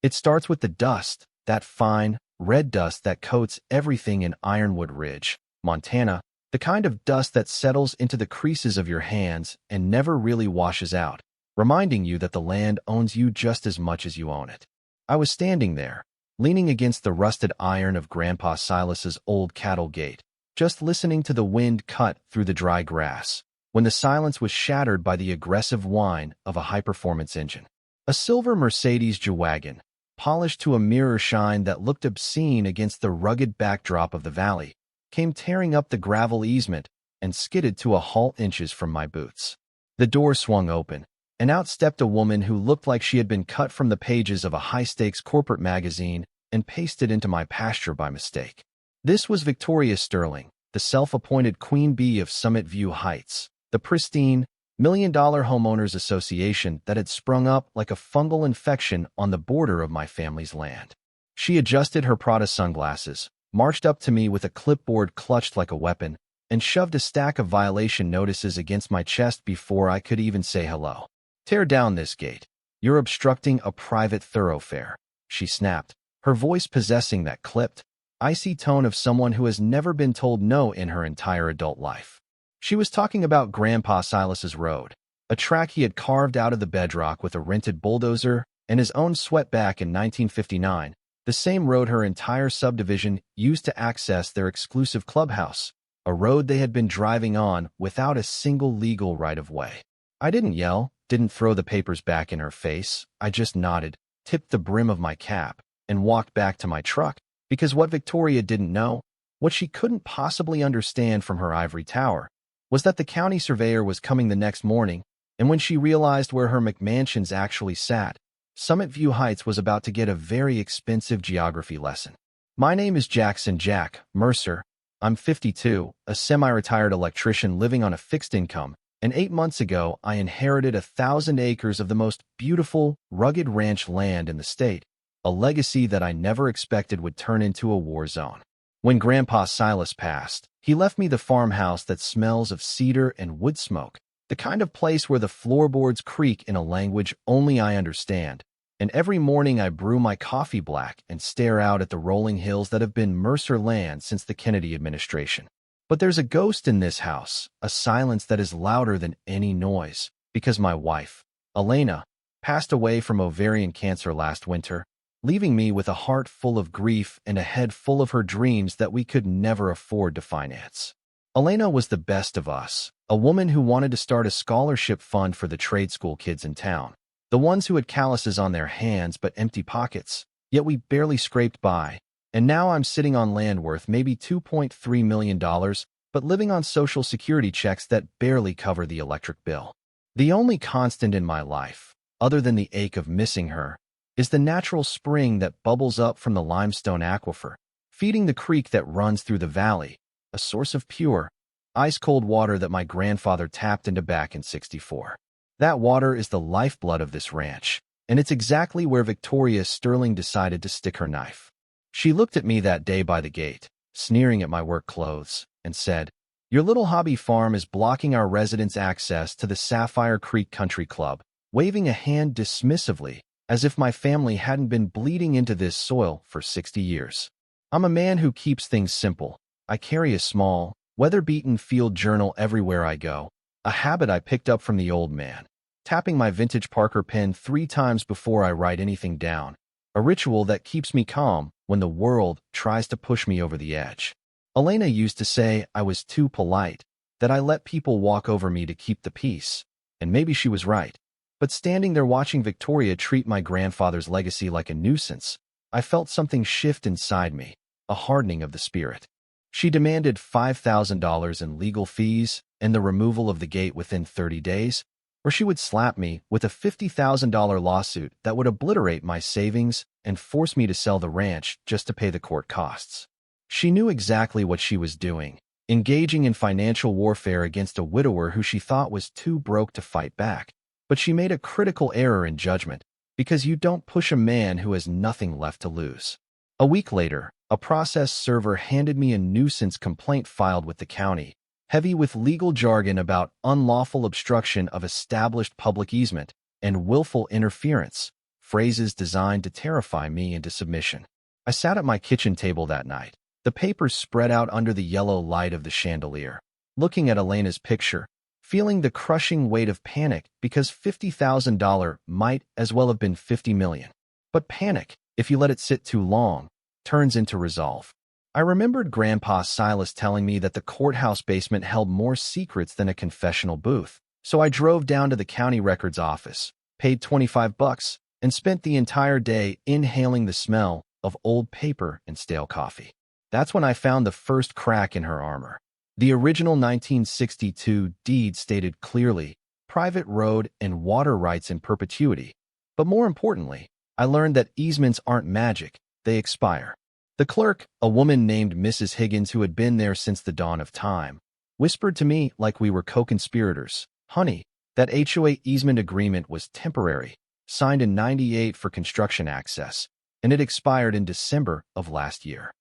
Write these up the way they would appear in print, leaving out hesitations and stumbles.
It starts with the dust, that fine, red dust that coats everything in Ironwood Ridge, Montana, the kind of dust that settles into the creases of your hands and never really washes out, reminding you that the land owns you just as much as you own it. I was standing there, leaning against the rusted iron of Grandpa Silas's old cattle gate, just listening to the wind cut through the dry grass, when the silence was shattered by the aggressive whine of a high-performance engine. A silver Mercedes G-Wagon, polished to a mirror shine that looked obscene against the rugged backdrop of the valley, came tearing up the gravel easement and skidded to a halt inches from my boots. The door swung open, and out stepped a woman who looked like she had been cut from the pages of a high-stakes corporate magazine and pasted into my pasture by mistake. This was Victoria Sterling, the self-appointed queen bee of Summit View Heights, the pristine, million-dollar homeowners association that had sprung up like a fungal infection on the border of my family's land. She adjusted her Prada sunglasses, marched up to me with a clipboard clutched like a weapon, and shoved a stack of violation notices against my chest before I could even say hello. "Tear down this gate. You're obstructing a private thoroughfare," she snapped, her voice possessing that clipped, icy tone of someone who has never been told no in her entire adult life. She was talking about Grandpa Silas's road, a track he had carved out of the bedrock with a rented bulldozer and his own sweat back in 1959, the same road her entire subdivision used to access their exclusive clubhouse, a road they had been driving on without a single legal right-of-way. I didn't yell, didn't throw the papers back in her face. I just nodded, tipped the brim of my cap, and walked back to my truck, because what Victoria didn't know, what she couldn't possibly understand from her ivory tower, was that the county surveyor was coming the next morning, and when she realized where her McMansions actually sat, Summit View Heights was about to get a very expensive geography lesson. "My name is Jackson Jack Mercer. I'm 52, a semi-retired electrician living on a fixed income, and 8 months ago I inherited 1,000 acres of the most beautiful, rugged ranch land in the state, a legacy that I never expected would turn into a war zone. When Grandpa Silas passed, he left me the farmhouse that smells of cedar and wood smoke, the kind of place where the floorboards creak in a language only I understand, and every morning I brew my coffee black and stare out at the rolling hills that have been Mercer land since the Kennedy administration. But there's a ghost in this house, a silence that is louder than any noise, because my wife, Elena, passed away from ovarian cancer last winter, leaving me with a heart full of grief and a head full of her dreams that we could never afford to finance. Elena was the best of us, a woman who wanted to start a scholarship fund for the trade school kids in town, the ones who had calluses on their hands but empty pockets, yet we barely scraped by, and now I'm sitting on land worth maybe $2.3 million, but living on Social Security checks that barely cover the electric bill. The only constant in my life, other than the ache of missing her, is the natural spring that bubbles up from the limestone aquifer, feeding the creek that runs through the valley, a source of pure, ice-cold water that my grandfather tapped into back in '64. That water is the lifeblood of this ranch, and it's exactly where Victoria Sterling decided to stick her knife. She looked at me that day by the gate, sneering at my work clothes, and said, "Your little hobby farm is blocking our residents' access to the Sapphire Creek Country Club," waving a hand dismissively, as if my family hadn't been bleeding into this soil for 60 years. I'm a man who keeps things simple. I carry a small, weather-beaten field journal everywhere I go, a habit I picked up from the old man, tapping my vintage Parker pen 3 times before I write anything down, a ritual that keeps me calm when the world tries to push me over the edge. Elena used to say I was too polite, that I let people walk over me to keep the peace, and maybe she was right. But standing there watching Victoria treat my grandfather's legacy like a nuisance, I felt something shift inside me, a hardening of the spirit. She demanded $5,000 in legal fees and the removal of the gate within 30 days, or she would slap me with a $50,000 lawsuit that would obliterate my savings and force me to sell the ranch just to pay the court costs. She knew exactly what she was doing, engaging in financial warfare against a widower who she thought was too broke to fight back. But she made a critical error in judgment, because you don't push a man who has nothing left to lose. A week later, a process server handed me a nuisance complaint filed with the county, heavy with legal jargon about unlawful obstruction of established public easement and willful interference, phrases designed to terrify me into submission. I sat at my kitchen table that night, the papers spread out under the yellow light of the chandelier, looking at Elena's picture, feeling the crushing weight of panic because $50,000 might as well have been $50 million. But panic, if you let it sit too long, turns into resolve. I remembered Grandpa Silas telling me that the courthouse basement held more secrets than a confessional booth, so I drove down to the county records office, paid $25, and spent the entire day inhaling the smell of old paper and stale coffee. That's when I found the first crack in her armor. The original 1962 deed stated clearly, private road and water rights in perpetuity. But more importantly, I learned that easements aren't magic, they expire. The clerk, a woman named Mrs. Higgins who had been there since the dawn of time, whispered to me like we were co-conspirators, "Honey, that HOA easement agreement was temporary, signed in '98 for construction access, and it expired in December of last year."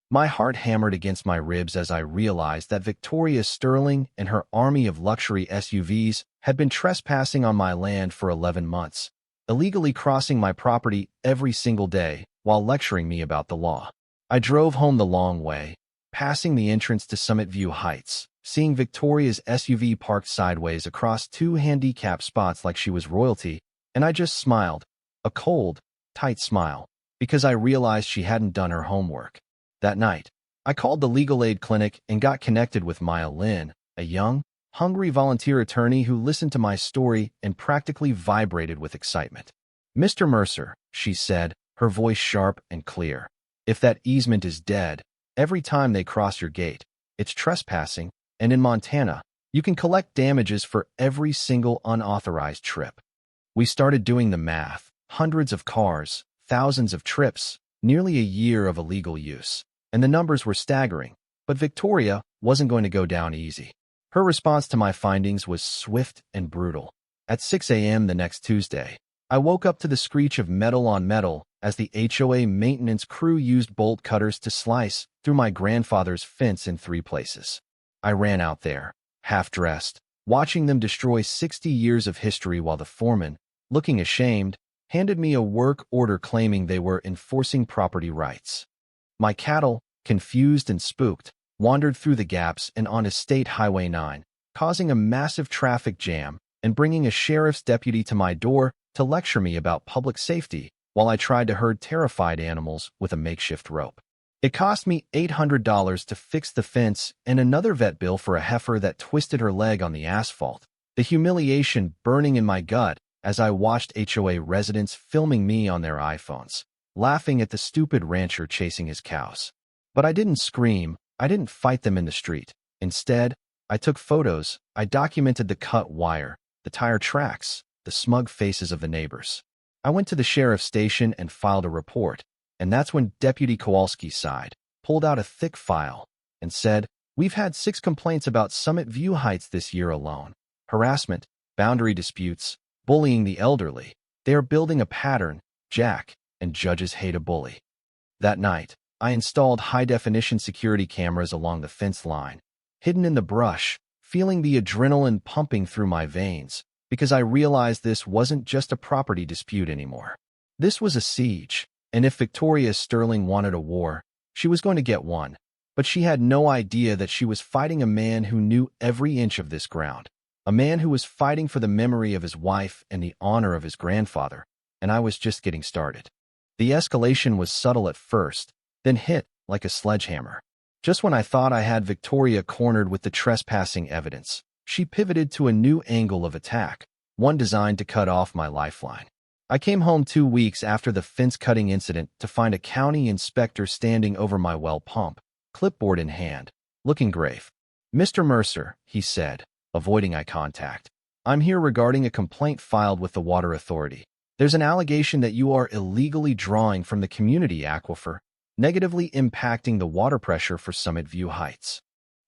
My heart hammered against my ribs as I realized that Victoria Sterling and her army of luxury SUVs had been trespassing on my land for 11 months, illegally crossing my property every single day while lecturing me about the law. I drove home the long way, passing the entrance to Summit View Heights, seeing Victoria's SUV parked sideways across two handicapped spots like she was royalty, and I just smiled, a cold, tight smile, because I realized she hadn't done her homework. That night, I called the legal aid clinic and got connected with Maya Lynn, a young, hungry volunteer attorney who listened to my story and practically vibrated with excitement. "Mr. Mercer," she said, her voice sharp and clear, "if that easement is dead, every time they cross your gate, it's trespassing, and in Montana, you can collect damages for every single unauthorized trip." We started doing the math, hundreds of cars, thousands of trips, nearly a year of illegal use, and the numbers were staggering, but Victoria wasn't going to go down easy. Her response to my findings was swift and brutal. At 6 a.m. the next Tuesday, I woke up to the screech of metal on metal as the HOA maintenance crew used bolt cutters to slice through my grandfather's fence in 3 places. I ran out there, half-dressed, watching them destroy 60 years of history while the foreman, looking ashamed, handed me a work order claiming they were enforcing property rights. My cattle, confused and spooked, wandered through the gaps and onto State Highway 9, causing a massive traffic jam and bringing a sheriff's deputy to my door to lecture me about public safety while I tried to herd terrified animals with a makeshift rope. It cost me $800 to fix the fence and another vet bill for a heifer that twisted her leg on the asphalt, the humiliation burning in my gut as I watched HOA residents filming me on their iPhones, laughing at the stupid rancher chasing his cows. But I didn't scream, I didn't fight them in the street. Instead, I took photos, I documented the cut wire, the tire tracks, the smug faces of the neighbors. I went to the sheriff's station and filed a report, and that's when Deputy Kowalski sighed, pulled out a thick file, and said, "We've had 6 complaints about Summit View Heights this year alone. Harassment, boundary disputes, bullying the elderly. They are building a pattern, Jack, and judges hate a bully." That night, I installed high-definition security cameras along the fence line, hidden in the brush, feeling the adrenaline pumping through my veins, because I realized this wasn't just a property dispute anymore. This was a siege, and if Victoria Sterling wanted a war, she was going to get one, but she had no idea that she was fighting a man who knew every inch of this ground, a man who was fighting for the memory of his wife and the honor of his grandfather, and I was just getting started. The escalation was subtle at first, then hit like a sledgehammer. Just when I thought I had Victoria cornered with the trespassing evidence, she pivoted to a new angle of attack, one designed to cut off my lifeline. I came home 2 weeks after the fence-cutting incident to find a county inspector standing over my well pump, clipboard in hand, looking grave. "Mr. Mercer," he said, avoiding eye contact, "I'm here regarding a complaint filed with the Water Authority. There's an allegation that you are illegally drawing from the community aquifer, negatively impacting the water pressure for Summit View Heights."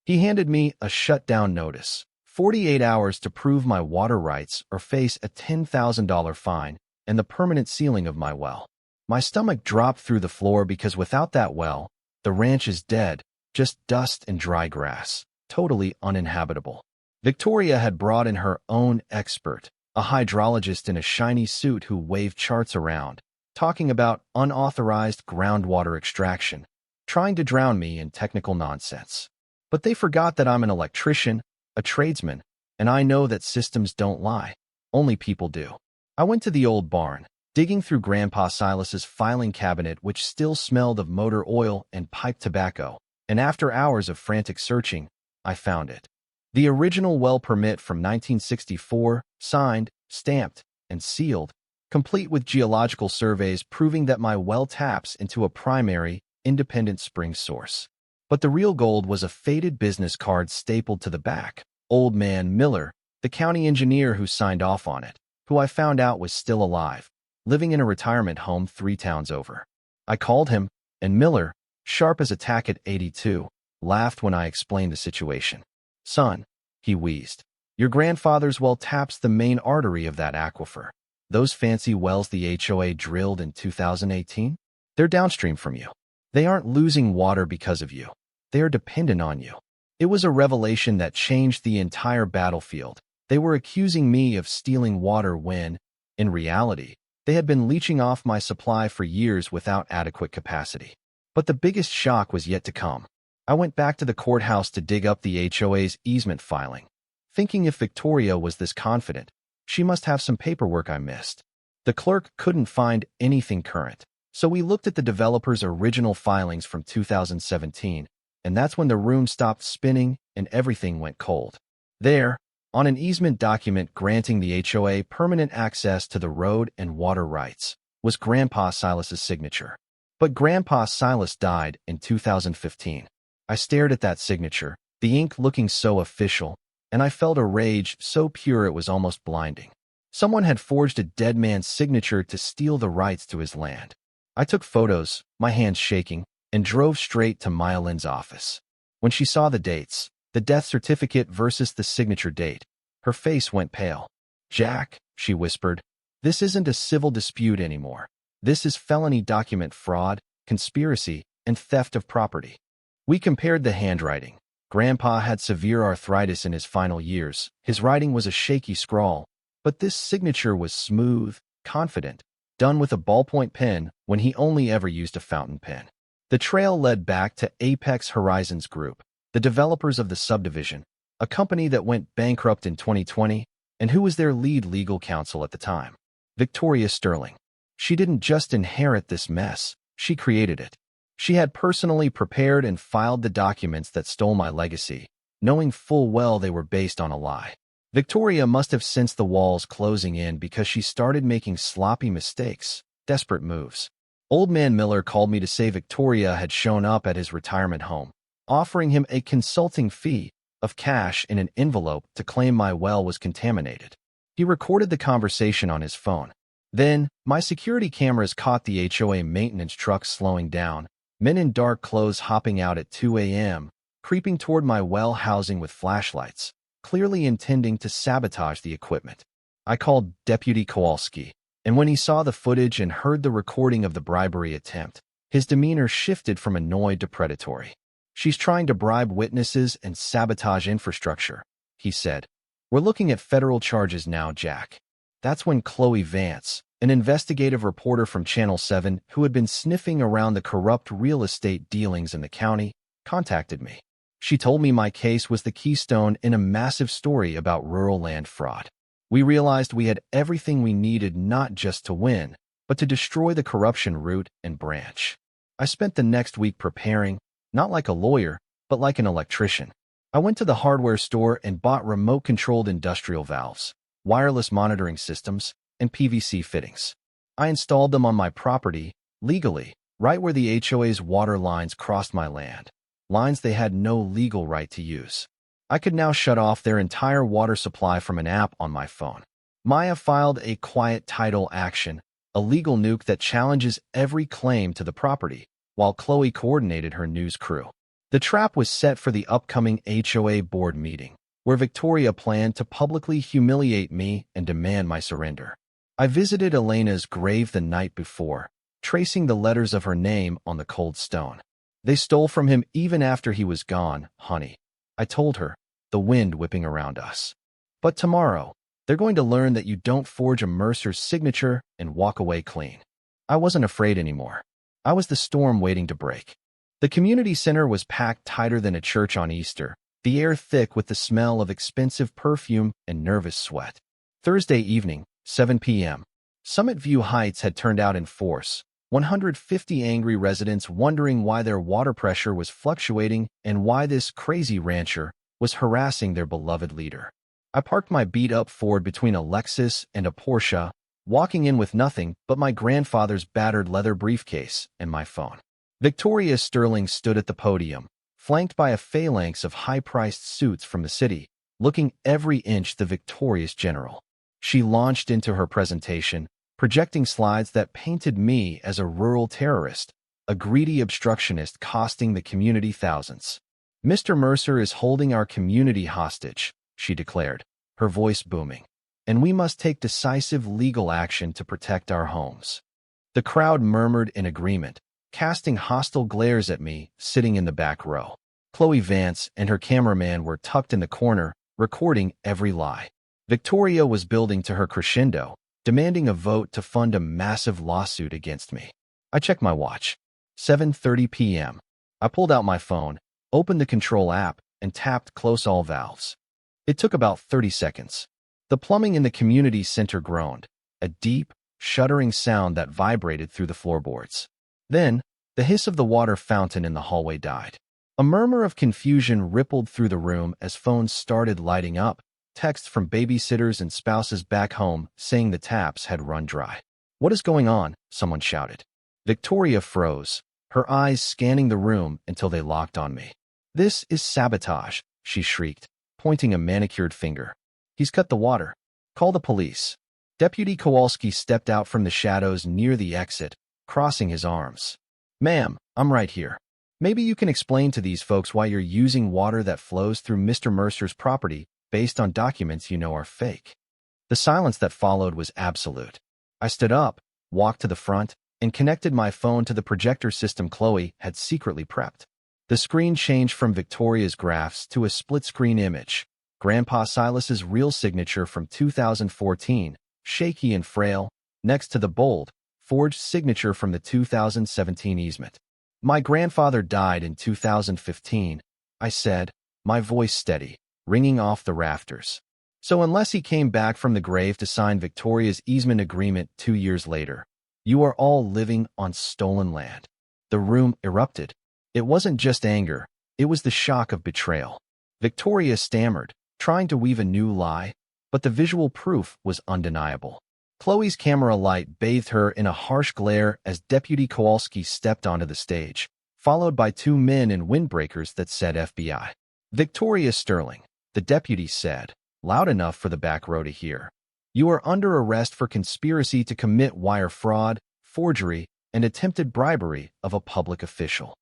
He handed me a shutdown notice, 48 hours to prove my water rights or face a $10,000 fine and the permanent sealing of my well. My stomach dropped through the floor because without that well, the ranch is dead, just dust and dry grass, totally uninhabitable. Victoria had brought in her own expert, a hydrologist in a shiny suit who waved charts around, talking about unauthorized groundwater extraction, trying to drown me in technical nonsense. But they forgot that I'm an electrician, a tradesman, and I know that systems don't lie. Only people do. I went to the old barn, digging through Grandpa Silas's filing cabinet, which still smelled of motor oil and pipe tobacco, and after hours of frantic searching, I found it. The original well permit from 1964, signed, stamped, and sealed, complete with geological surveys proving that my well taps into a primary, independent spring source. But the real gold was a faded business card stapled to the back. Old man Miller, the county engineer who signed off on it, who I found out was still alive, living in a retirement home 3 towns over. I called him, and Miller, sharp as a tack at 82, laughed when I explained the situation. "Son," he wheezed, "your grandfather's well taps the main artery of that aquifer. Those fancy wells the HOA drilled in 2018? They're downstream from you. They aren't losing water because of you. They are dependent on you." It was a revelation that changed the entire battlefield. They were accusing me of stealing water when, in reality, they had been leeching off my supply for years without adequate capacity. But the biggest shock was yet to come. I went back to the courthouse to dig up the HOA's easement filing. Thinking if Victoria was this confident, she must have some paperwork I missed. The clerk couldn't find anything current, so we looked at the developer's original filings from 2017, and that's when the room stopped spinning and everything went cold. There, on an easement document granting the HOA permanent access to the road and water rights, was Grandpa Silas's signature. But Grandpa Silas died in 2015. I stared at that signature, the ink looking so official, and I felt a rage so pure it was almost blinding. Someone had forged a dead man's signature to steal the rights to his land. I took photos, my hands shaking, and drove straight to Maya Lynn's office. When she saw the dates, the death certificate versus the signature date, her face went pale. "Jack," she whispered, "this isn't a civil dispute anymore. This is felony document fraud, conspiracy, and theft of property." We compared the handwriting. Grandpa had severe arthritis in his final years. His writing was a shaky scrawl, but this signature was smooth, confident, done with a ballpoint pen when he only ever used a fountain pen. The trail led back to Apex Horizons Group, the developers of the subdivision, a company that went bankrupt in 2020, and who was their lead legal counsel at the time. Victoria Sterling. She didn't just inherit this mess, she created it. She had personally prepared and filed the documents that stole my legacy, knowing full well they were based on a lie. Victoria must have sensed the walls closing in because she started making sloppy mistakes, desperate moves. Old man Miller called me to say Victoria had shown up at his retirement home, offering him a consulting fee of cash in an envelope to claim my well was contaminated. He recorded the conversation on his phone. Then, my security cameras caught the HOA maintenance truck slowing down, men in dark clothes hopping out at 2 a.m., creeping toward my well housing with flashlights, clearly intending to sabotage the equipment. I called Deputy Kowalski, and when he saw the footage and heard the recording of the bribery attempt, his demeanor shifted from annoyed to predatory. "She's trying to bribe witnesses and sabotage infrastructure," he said. "We're looking at federal charges now, Jack." That's when Chloe Vance, an investigative reporter from Channel 7 who had been sniffing around the corrupt real estate dealings in the county, contacted me. She told me my case was the keystone in a massive story about rural land fraud. We realized we had everything we needed not just to win, but to destroy the corruption root and branch. I spent the next week preparing, not like a lawyer, but like an electrician. I went to the hardware store and bought remote-controlled industrial valves, wireless monitoring systems, and PVC fittings. I installed them on my property, legally, right where the HOA's water lines crossed my land, lines they had no legal right to use. I could now shut off their entire water supply from an app on my phone. Maya filed a quiet title action, a legal nuke that challenges every claim to the property, while Chloe coordinated her news crew. The trap was set for the upcoming HOA board meeting, where Victoria planned to publicly humiliate me and demand my surrender. I visited Elena's grave the night before, tracing the letters of her name on the cold stone. "They stole from him even after he was gone, honey," I told her, the wind whipping around us. "But tomorrow, They're going to learn that you don't forge a Mercer's signature and walk away clean. I wasn't afraid anymore. I was the storm waiting to break. The community center was packed tighter than a church on Easter, the air thick with the smell of expensive perfume and nervous sweat. Thursday evening, 7 p.m. Summit View Heights had turned out in force, 150 angry residents wondering why their water pressure was fluctuating and why this crazy rancher was harassing their beloved leader. I parked my beat-up Ford between a Lexus and a Porsche, walking in with nothing but my grandfather's battered leather briefcase and my phone. Victoria Sterling stood at the podium, flanked by a phalanx of high-priced suits from the city, looking every inch the victorious general. She launched into her presentation, projecting slides that painted me as a rural terrorist, a greedy obstructionist costing the community thousands. "Mr. Mercer is holding our community hostage," she declared, her voice booming, "and we must take decisive legal action to protect our homes." The crowd murmured in agreement, casting hostile glares at me sitting in the back row. Chloe Vance and her cameraman were tucked in the corner, recording every lie. Victoria was building to her crescendo, demanding a vote to fund a massive lawsuit against me. I checked my watch. 7:30 p.m. I pulled out my phone, opened the control app, and tapped close all valves. It took about 30 seconds. The plumbing in the community center groaned, a deep, shuddering sound that vibrated through the floorboards. Then, the hiss of the water fountain in the hallway died. A murmur of confusion rippled through the room as phones started lighting up, texts from babysitters and spouses back home saying the taps had run dry. "What is going on?" someone shouted. Victoria froze, her eyes scanning the room until they locked on me. "This is sabotage," she shrieked, pointing a manicured finger. "He's cut the water. Call the police." Deputy Kowalski stepped out from the shadows near the exit, crossing his arms. "Ma'am, I'm right here. Maybe you can explain to these folks why you're using water that flows through Mr. Mercer's property based on documents you know are fake." The silence that followed was absolute. I stood up, walked to the front, and connected my phone to the projector system Chloe had secretly prepped. The screen changed from Victoria's graphs to a split-screen image, Grandpa Silas's real signature from 2014, shaky and frail, next to the bold, forged signature from the 2017 easement. "My grandfather died in 2015, I said, my voice steady, ringing off the rafters. "So unless he came back from the grave to sign Victoria's easement agreement 2 years later, you are all living on stolen land." The room erupted. It wasn't just anger, it was the shock of betrayal. Victoria stammered, trying to weave a new lie, but the visual proof was undeniable. Chloe's camera light bathed her in a harsh glare as Deputy Kowalski stepped onto the stage, followed by 2 men in windbreakers that said FBI. "Victoria Sterling," the deputy said, loud enough for the back row to hear, "you are under arrest for conspiracy to commit wire fraud, forgery, and attempted bribery of a public official."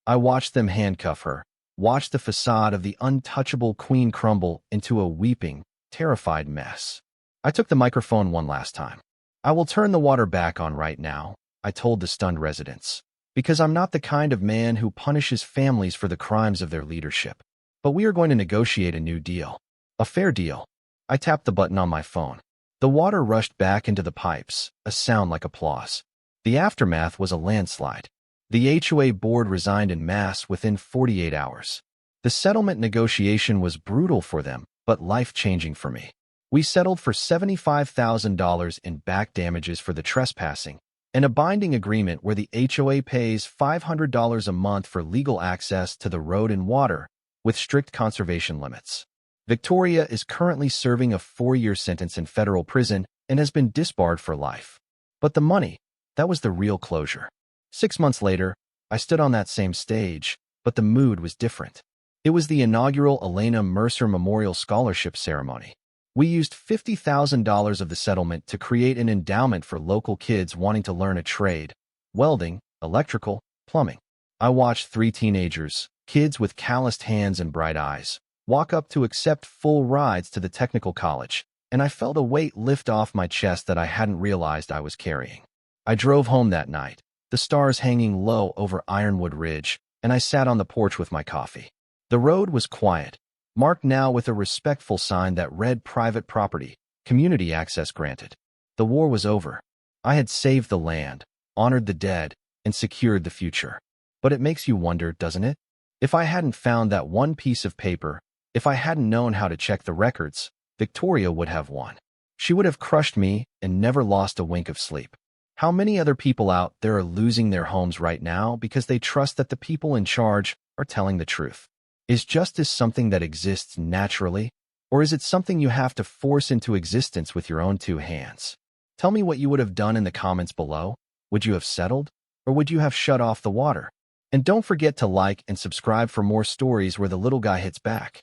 I watched them handcuff her, watched the facade of the untouchable queen crumble into a weeping, terrified mess. I took the microphone one last time. "I will turn the water back on right now," I told the stunned residents, "because I'm not the kind of man who punishes families for the crimes of their leadership. But we are going to negotiate a new deal. A fair deal." I tapped the button on my phone. The water rushed back into the pipes, a sound like applause. The aftermath was a landslide. The HOA board resigned en masse within 48 hours. The settlement negotiation was brutal for them, but life-changing for me. We settled for $75,000 in back damages for the trespassing, and a binding agreement where the HOA pays $500 a month for legal access to the road and water, with strict conservation limits. Victoria is currently serving a 4-year sentence in federal prison and has been disbarred for life. But the money, that was the real closure. 6 months later, I stood on that same stage, but the mood was different. It was the inaugural Elena Mercer Memorial Scholarship Ceremony. We used $50,000 of the settlement to create an endowment for local kids wanting to learn a trade: welding, electrical, plumbing. I watched 3 teenagers, kids with calloused hands and bright eyes, walk up to accept full rides to the technical college, and I felt a weight lift off my chest that I hadn't realized I was carrying. I drove home that night, the stars hanging low over Ironwood Ridge, and I sat on the porch with my coffee. The road was quiet, marked now with a respectful sign that read private property, Community access granted. The war was over. I had saved the land, honored the dead, and secured the future. But it makes you wonder, doesn't it? If I hadn't found that one piece of paper, if I hadn't known how to check the records, Victoria would have won. She would have crushed me and never lost a wink of sleep. How many other people out there are losing their homes right now because they trust that the people in charge are telling the truth? Is justice something that exists naturally, or is it something you have to force into existence with your own two hands? Tell me what you would have done in the comments below. Would you have settled, or would you have shut off the water? And don't forget to like and subscribe for more stories where the little guy hits back.